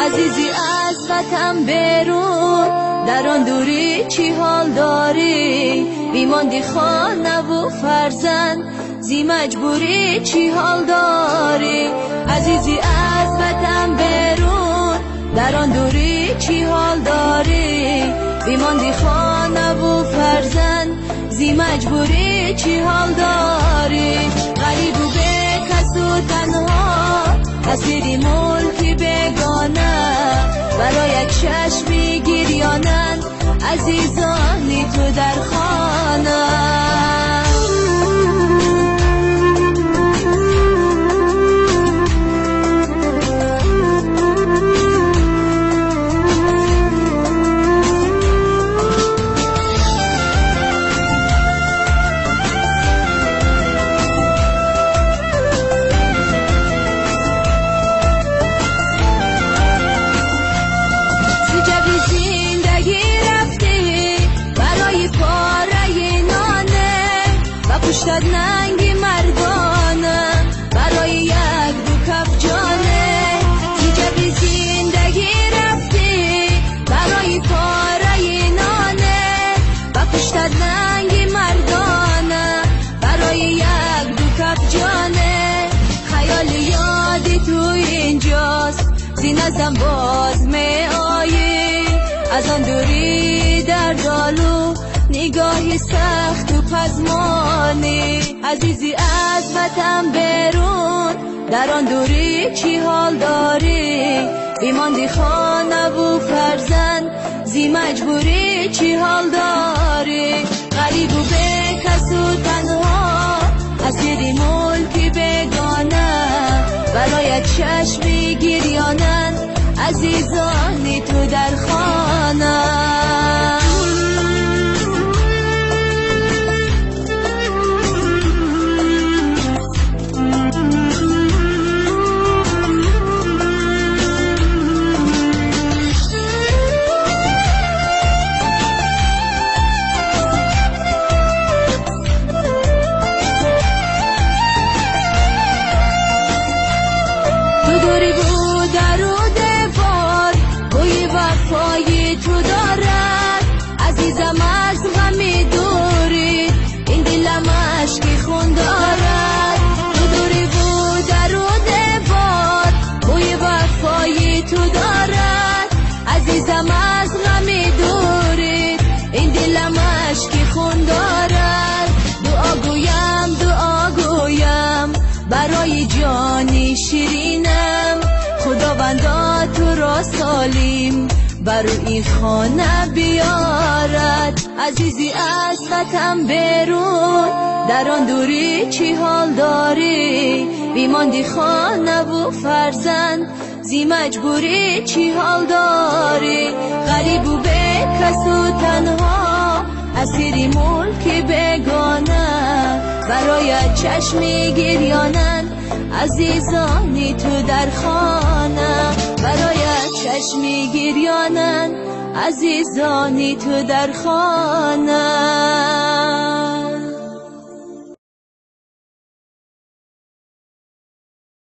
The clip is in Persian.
عزیزی از وطن برون، در آن دوری چی حال داری؟ بیماندی خانه و فرزند، زی مجبوری چی حال داری؟ عزیزی از وطن برون، در آن دوری چی حال داری؟ بیماندی خانه و فرزند، زی مجبوری چی حال داری؟ غریب و به کس و تنها، اسیری ملکی بگانه، برای چشمی گریانند عزیزانی تو در خانه. پشتت ننگی مردانه، برای یک دو کف جانه، زی زندگی رفتی برای پاره نانه، و پشتت ننگی مردانه، برای یک دو کف جانه. خیال یادی تو اینجاست، زی نزدم باز می آیی، از آن دوری در دالو نگاهی سخت و پزمانی. عزیزی از وطن برون، در آن دوری چی حال داری؟ بیماندی خانه و فرزند، زی مجبوری چی حال داری؟ غریب و به کس و تنها، اسیری ملکی بگانه، برای چشمی گریانند عزیزانی تو در خانه. دوری بود در و دفار، بوی وفای تو دارد، عزیزم از غمی دوری، این دلم عشقی خون دارد. دوری بود در و دفار، بوی وفای تو دارد، عزیزم از غمی دوری، این دلم عشقی خون دارد. دعا گویم برای جانی شیرینم، خداوندا تو را سالم بر این خانه بیارد. عزیزی از وطن برون، در آن دوری چی حال داری؟ بیماندی خانه و فرزند، زی مجبوری چی حال داری؟ غریب و به کس و تنها، اسیری ملکی بگانه، برای چشمی گریانند عزیزانی تو در خانه، برای چشمی گریانند عزیزانی تو در خانه.